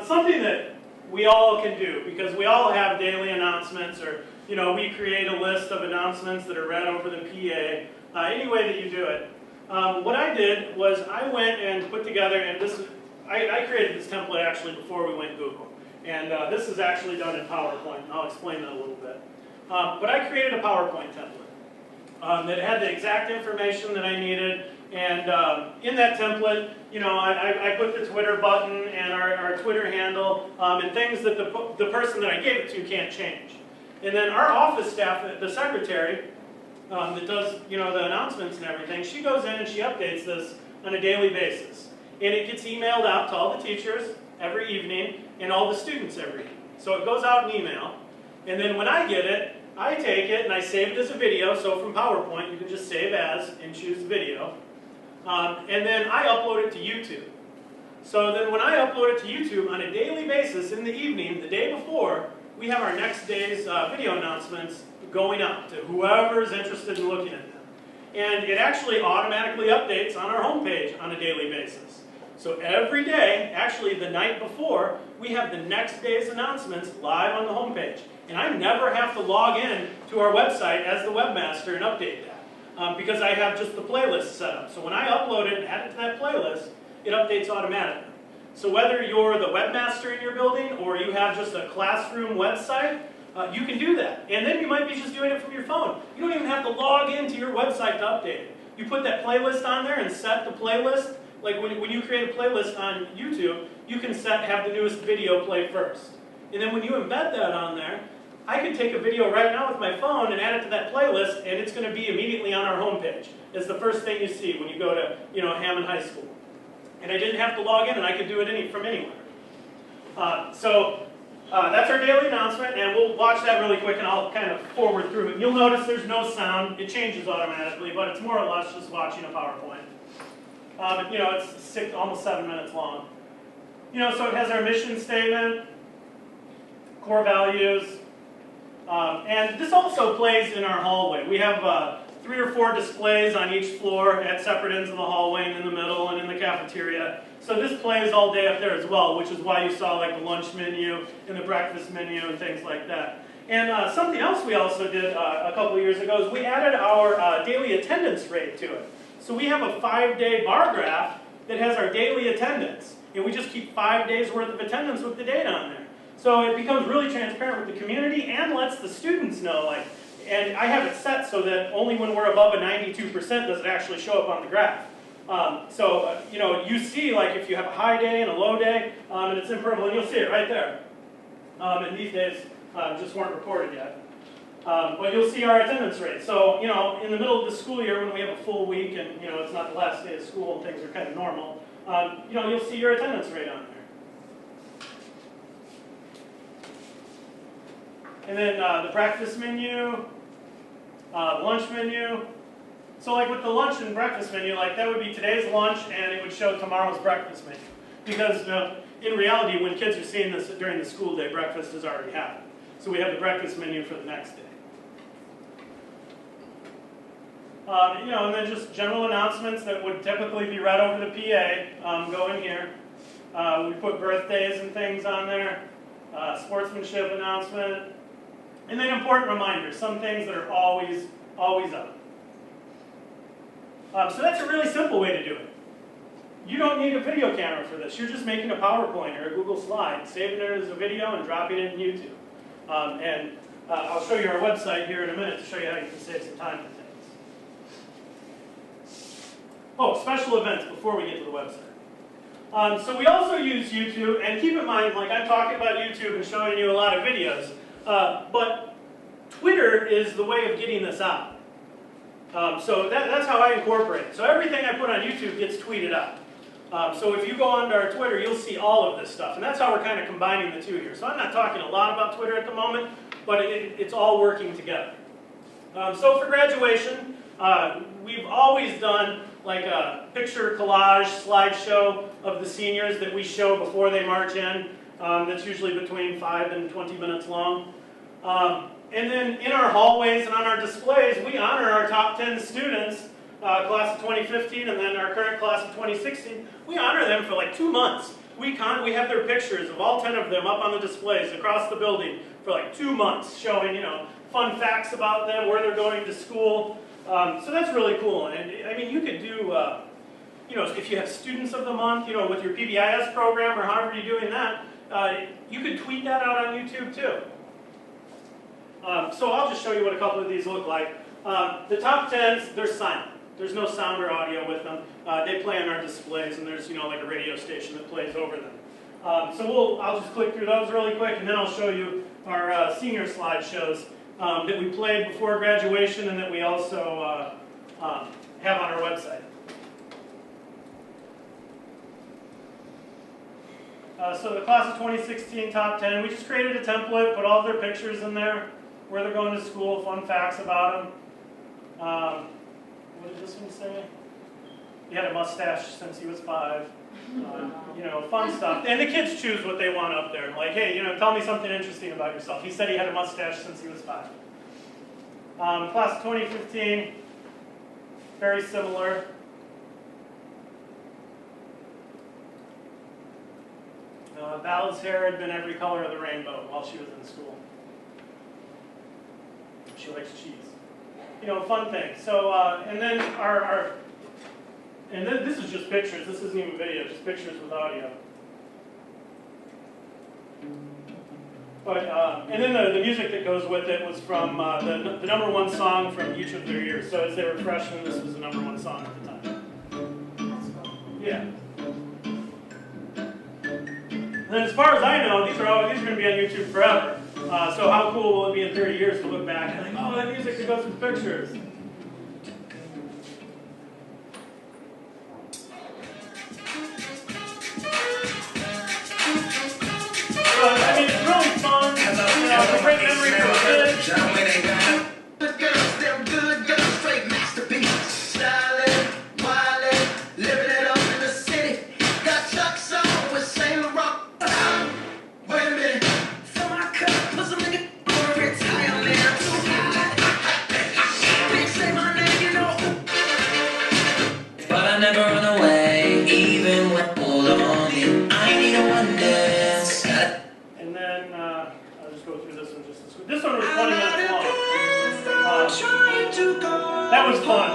something that we all can do, because we all have daily announcements, or we create a list of announcements that are read over the PA, any way that you do it. What I did was I went and put together, and I created this template actually before we went Google. And this is actually done in PowerPoint, and I'll explain that a little bit. But I created a PowerPoint template that had the exact information that I needed. And in that template, I put the Twitter button and our Twitter handle and things that the person that I gave it to can't change. And then our office staff, the secretary that does the announcements and everything, she goes in and she updates this on a daily basis. And it gets emailed out to all the teachers every evening and all the students every evening. So it goes out in email. And then when I get it, I take it and I save it as a video. So from PowerPoint, you can just save as and choose video. And then I upload it to YouTube. So then when I upload it to YouTube on a daily basis in the evening, the day before, we have our next day's video announcements going out to whoever is interested in looking at them. And it actually automatically updates on our homepage on a daily basis. So every day, actually the night before, we have the next day's announcements live on the homepage. And I never have to log in to our website as the webmaster and update that. Because I have just the playlist set up. So when I upload it and add it to that playlist, it updates automatically. So whether you're the webmaster in your building or you have just a classroom website, you can do that. And then you might be just doing it from your phone. You don't even have to log into your website to update it. You put that playlist on there and set the playlist. Like when you create a playlist on YouTube, you can have the newest video play first. And then when you embed that on there, I could take a video right now with my phone and add it to that playlist, and it's going to be immediately on our homepage. It's the first thing you see when you go to Hammond High School. And I didn't have to log in, and I could do it from anywhere. So that's our daily announcement, and we'll watch that really quick, and I'll kind of forward through it. You'll notice there's no sound. It changes automatically, but it's more or less just watching a PowerPoint. It's almost 7 minutes long. So it has our mission statement, core values, and this also plays in our hallway. We have 3 or 4 displays on each floor at separate ends of the hallway and in the middle and in the cafeteria. So this plays all day up there as well, which is why you saw like the lunch menu and the breakfast menu and things like that. And something else we also did a couple years ago is we added our daily attendance rate to it. So we have a 5-day bar graph that has our daily attendance. And we just keep 5 days worth of attendance with the data on there. So it becomes really transparent with the community and lets the students know, and I have it set so that only when we're above a 92% does it actually show up on the graph. You see, if you have a high day and a low day, and it's in purple, and you'll see it right there. And these days just weren't recorded yet. But you'll see our attendance rate. So, you know, in the middle of the school year when we have a full week and, you know, it's not the last day of school and things are kind of normal, you know, you'll see your attendance rate on there. And then the breakfast menu, lunch menu. So like with the lunch and breakfast menu, like that would be today's lunch and it would show tomorrow's breakfast menu. Because in reality, when kids are seeing this during the school day, breakfast has already happened. So we have the breakfast menu for the next day. You know, and then just general announcements that would typically be read over the PA go in here. We put birthdays and things on there, sportsmanship announcement, and then important reminders, some things that are always up. So that's a really simple way to do it. You don't need a video camera for this. You're just making a PowerPoint or a Google slide, saving it as a video and dropping it in YouTube. I'll show you our website here in a minute to show you how you can save some time with things. Oh, special events before we get to the website. So we also use YouTube, and keep in mind, like I'm talking about YouTube and showing you a lot of videos, but Twitter is the way of getting this out. So that's how I incorporate it. So everything I put on YouTube gets tweeted out. So if you go onto our Twitter, you'll see all of this stuff. And that's how we're kind of combining the two here. So I'm not talking a lot about Twitter at the moment, but it's all working together. So for graduation, we've always done like a picture collage slideshow of the seniors that we show before they march in. That's usually between 5 and 20 minutes long. And then in our hallways and on our displays, we honor our top 10 students, class of 2015 and then our current class of 2016. We honor them for like 2 months. We have their pictures of all 10 of them up on the displays across the building for like 2 months, showing, you know, fun facts about them, where they're going to school. So that's really cool. And I mean, you could do, you know, if you have students of the month, you know, with your PBIS program or however you're doing that, you could tweet that out on YouTube too. So I'll just show you what a couple of these look like. The top 10s, they're silent. There's no sound or audio with them. They play on our displays, and there's, you know, like a radio station that plays over them. So I'll just click through those really quick, and then I'll show you our senior slideshows that we played before graduation and that we also have on our website. So the class of 2016 top 10, we just created a template, put all of their pictures in there, where they're going to school, fun facts about them. What did this one say? He had a mustache since he was 5. You know, fun stuff. And the kids choose what they want up there. Like, hey, you know, tell me something interesting about yourself. He said he had a mustache since he was 5. Class of 2015, very similar. Val's hair had been every color of the rainbow while she was in school. She likes cheese. You know, fun thing. So, and then and then this is just pictures. This isn't even video, just pictures with audio. But, and then the music that goes with it was from the #1 song from each of their years. So as they were freshmen, this was the #1 song at the time. Yeah. And then as far as I know, these are going to be on YouTube forever. So how cool will it be in 30 years to look back and like, oh, that music that goes with pictures. I mean, it's really fun. You know, it's a great memory for the kids. Good girls, them good girls, straight masterpieces. Stylin', wildin', living it up in the city. Got Chuck's on with Saint Laurent. Wait a minute, fill my cup, put some nigga over retire, man. I'm too high. Bitch, say my name, you know. But I never run away, even when pulled on me. I need a one dance. And then I'll just go through this one just this quick. This one was 20 minutes long. That was fun.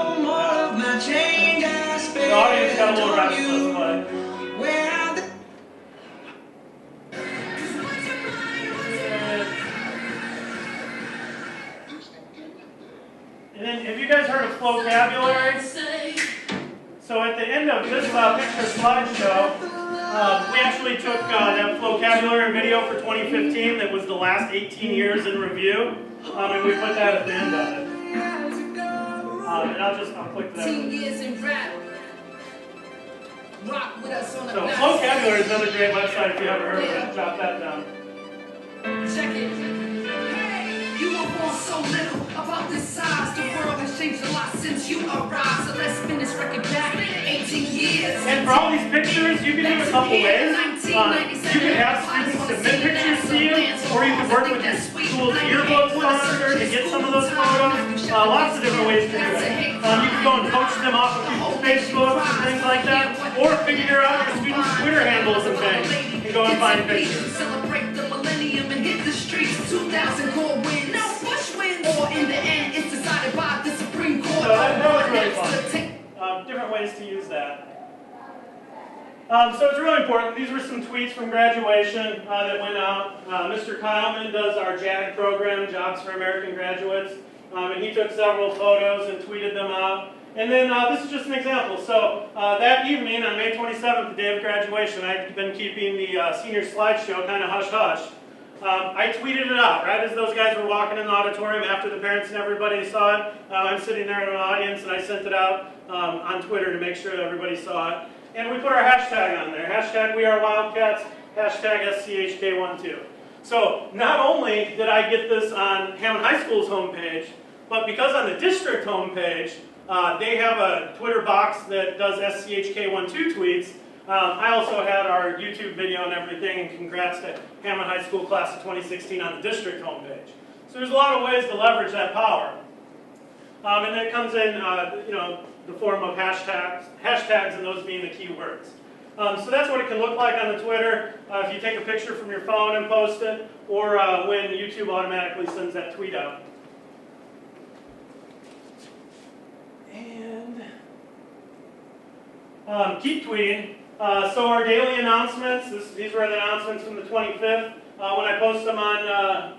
The audience got a little restless, but. And then, have you guys heard of vocabulary? So at the end of this picture slideshow, we actually took that vocabulary video for 2015 that was the last 18 years in review. And we put that at the end of it. And I'll click that. 10 years in rap. Rock with us on the So Vocabulary is another great website if you haven't heard of it. Jot that down. Check it. Hey, you were born so little about this size. The world has changed a lot since you arrived. So let's spin this record back 18 years. And for all these pictures, you can do it a couple ways. You can have students submit pictures to you, or you can work with your school's yearbook sponsor to get some of those photos. Lots of different ways to do it. You can go and poach them off of people's Facebooks and things like that, or figure out your students' Twitter handles and things, and go and find pictures. Celebrate the millennium and hit the streets. 2000 core wins. No Bush wins. Or in the end, it's decided by the Supreme Court. So that was really fun. Different ways to use that. So it's really important. These were some tweets from graduation that went out. Mr. Kyleman does our JAG program, Jobs for American Graduates, and he took several photos and tweeted them out. And then this is just an example. So that evening on May 27th, the day of graduation, I've been keeping the senior slideshow kind of hush-hush. I tweeted it out right as those guys were walking in the auditorium after the parents and everybody saw it. I'm sitting there in an audience and I sent it out on Twitter to make sure that everybody saw it. And we put our hashtag on there. Hashtag We Are Wildcats, hashtag SCHK12. So not only did I get this on Hammond High School's homepage, but because on the district homepage, they have a Twitter box that does SCHK12 tweets, I also had our YouTube video and everything, and congrats to Hammond High School class of 2016 on the district homepage. So there's a lot of ways to leverage that power. And it comes in, the form of hashtags, and those being the key words. So that's what it can look like on the Twitter. If you take a picture from your phone and post it, or when YouTube automatically sends that tweet out. And keep tweeting. So our daily announcements, these were the announcements from the 25th. When I post them on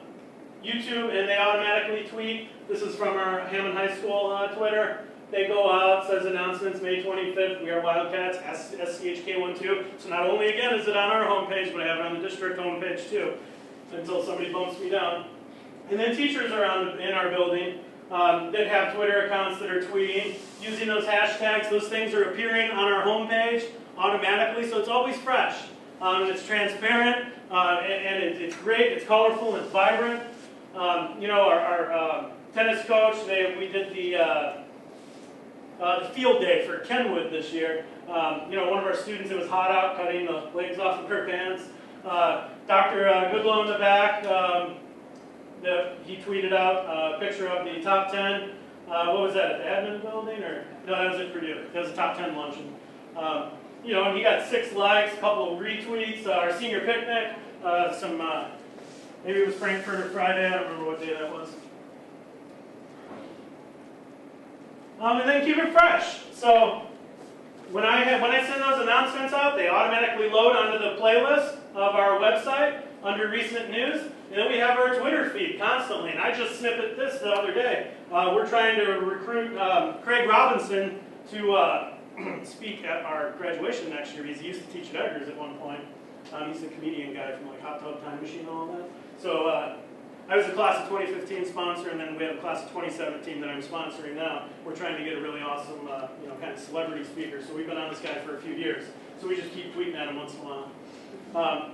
YouTube and they automatically tweet, this is from our Hammond High School Twitter. They go out, says announcements, May 25th, We Are Wildcats, SCHK12. So not only, again, is it on our homepage, but I have it on the district homepage too, until somebody bumps me down. And then teachers around in our building that have Twitter accounts that are tweeting, using those hashtags. Those things are appearing on our homepage automatically, so it's always fresh. And it's transparent, and it's great, it's colorful, and it's vibrant. Our tennis coach, we did the field day for Kenwood this year. One of our students, it was hot out, cutting the legs off of her pants. Dr. Goodlow in the back, he tweeted out a picture of the top 10. What was that, at the admin building? Or no, that was at Purdue. That was a top 10 luncheon. And he got 6 likes, a couple of retweets. Our senior picnic, maybe it was Frankfurter Friday, I don't remember what day that was. And then keep it fresh. So when I send those announcements out, they automatically load onto the playlist of our website under recent news. And then we have our Twitter feed constantly. And I just snippet this the other day. We're trying to recruit Craig Robinson to speak at our graduation next year. He used to teach at Edgar's at one point. He's a comedian guy from like Hot Tub Time Machine and all that. So I was a class of 2015 sponsor, and then we have a class of 2017 that I'm sponsoring now. We're trying to get a really awesome, kind of celebrity speaker. So we've been on this guy for a few years. So we just keep tweeting at him once in a while.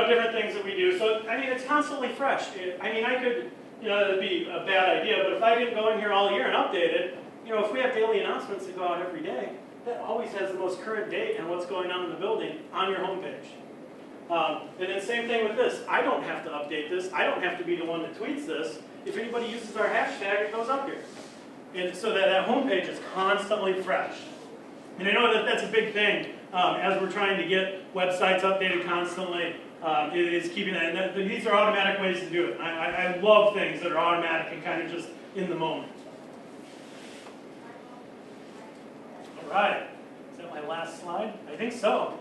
Different things that we do. So, it's constantly fresh. I could, it'd be a bad idea, but if I didn't go in here all year and update it, if we have daily announcements that go out every day, that always has the most current date and what's going on in the building on your homepage. And then same thing with this. I don't have to update this. I don't have to be the one that tweets this. If anybody uses our hashtag, it goes up here. And so that homepage is constantly fresh. And I know that that's a big thing as we're trying to get websites updated constantly. It is keeping that. And these are automatic ways to do it. I love things that are automatic and kind of just in the moment. All right. Is that my last slide? I think so.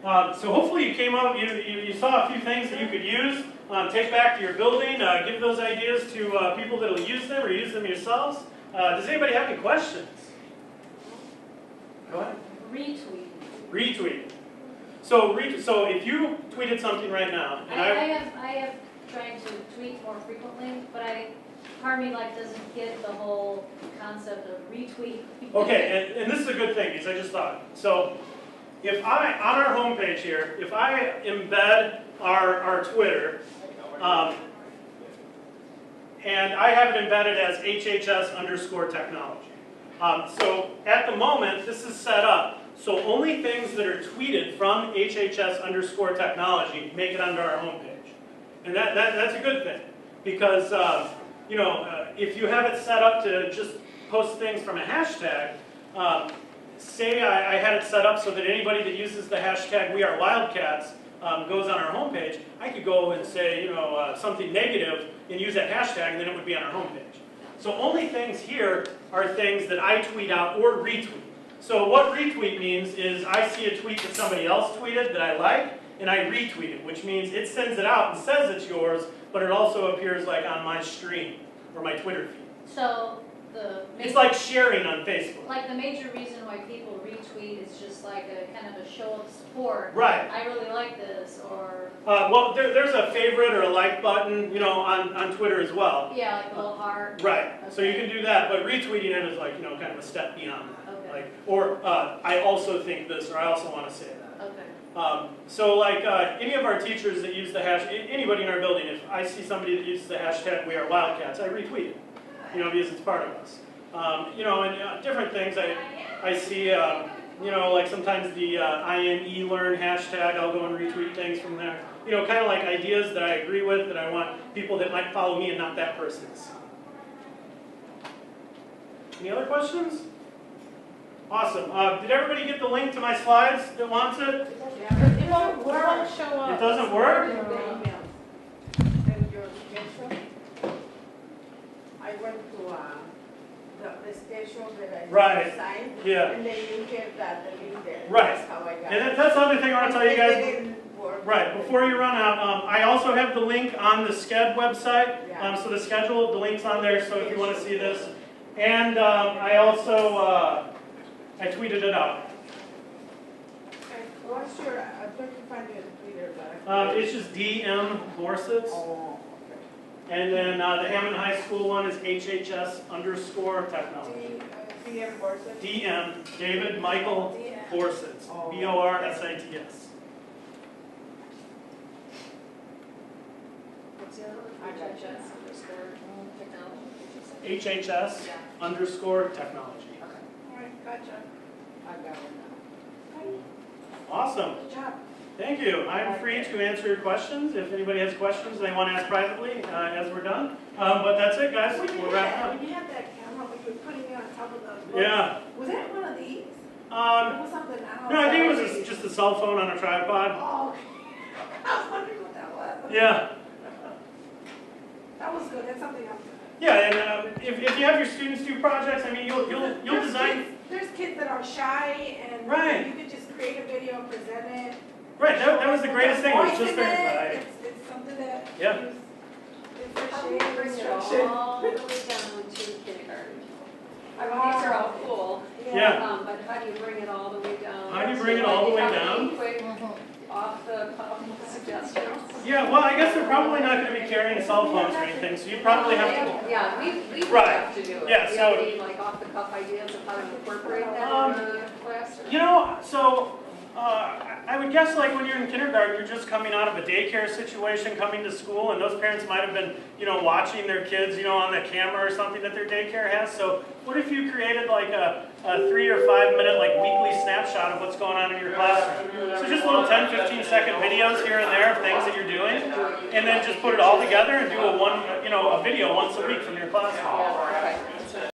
So hopefully you came up, you saw a few things that you could use, take back to your building, give those ideas to people that will use them or use them yourselves. Does anybody have any questions? Go ahead. Retweet. Retweet. So if you tweeted something right now, and I have trying to tweet more frequently, but part of me like doesn't get the whole concept of retweet. Okay, and this is a good thing, because I just thought. So, if I, on our homepage here, if I embed our Twitter, and I have it embedded as HHS_technology. So at the moment, this is set up, so only things that are tweeted from HHS_technology make it onto our homepage. And that's a good thing, because if you have it set up to just post things from a hashtag, say I had it set up so that anybody that uses the hashtag #WeAreWildcats goes on our homepage, I could go and say something negative and use that hashtag, and then it would be on our homepage. So only things here are things that I tweet out or retweet. So what retweet means is I see a tweet that somebody else tweeted that I like, and I retweet it, which means it sends it out and says it's yours, but it also appears like on my stream or my Twitter feed. So it's like sharing on Facebook. Like the major reason why people retweet is just like a kind of a show of support. Right. I really like this, or well, there's a favorite or a like button, on Twitter as well. yeah, like a little heart. Right. Okay. So you can do that, but retweeting it is like kind of a step beyond that. Okay. Like, or I also think this, or I also want to say that. Okay. So like any of our teachers that use the anybody in our building, if I see somebody that uses the hashtag #WeAreWildcats, I retweet it. Because it's part of us. And different things I see, like sometimes the IMELearn hashtag, I'll go and retweet things from there. Kind of like ideas that I agree with, that I want people that might follow me and not that person's. Any other questions? Awesome. Did everybody get the link to my slides that wants it? It won't show up. It doesn't work? I went to the station that I Right. signed, Yeah. and then you get that the link there. Right. That's how I got And it. that's the other thing I want to tell you guys. It didn't work. Right, before you run out, I also have the link on the SCED website. Yeah. So the schedule, the link's on there, so if you want to see this. And I also, I tweeted it out. Okay. What's your, I'm trying to find you on Twitter, but. It's just DM Borsits. Oh, And then the Hammond High School one is HHS_technology. DM Borsits? DM, David Michael Borsits. Borsits. What's the other one? I got you. HHS_technology. HHS_technology. All right, gotcha. I got it now. Awesome. Good job. Thank you. I'm free to answer your questions if anybody has questions they want to ask privately as we're done. But that's it, guys. We're wrapping up. When you had that camera, when you were putting it on top of the book, Yeah. was that one of these? It Um, was something else. no, I think it was just a cell phone on a tripod. Oh, okay. I was wondering what that was. Yeah. That was good. That's something else. Yeah, and if you have your students do projects, I mean, you'll design. There's kids that are shy, and Right. you could just create a video and present it. Right, that was the greatest thing. It was just Voice in there. it. It's something that Yeah. is How do you bring it all the way down to kindergarten? I mean, these are all cool. Yeah. But how do you bring it all the way down? How do you bring it all the way down? Quick, off the cuff suggestions. Yeah, well, I guess they're probably not going to be carrying cell phones or anything, so you probably have to. Yeah, we Right. have to do it. Yeah, Do you so- have any like off the cuff ideas of how to incorporate that in the class? I would guess like when you're in kindergarten, you're just coming out of a daycare situation, coming to school, and those parents might have been, watching their kids, on the camera or something that their daycare has. So what if you created like a 3 or 5 minute like weekly snapshot of what's going on in your classroom? So just little 10, 15-second videos here and there of things that you're doing, and then just put it all together and do a video once a week from your classroom.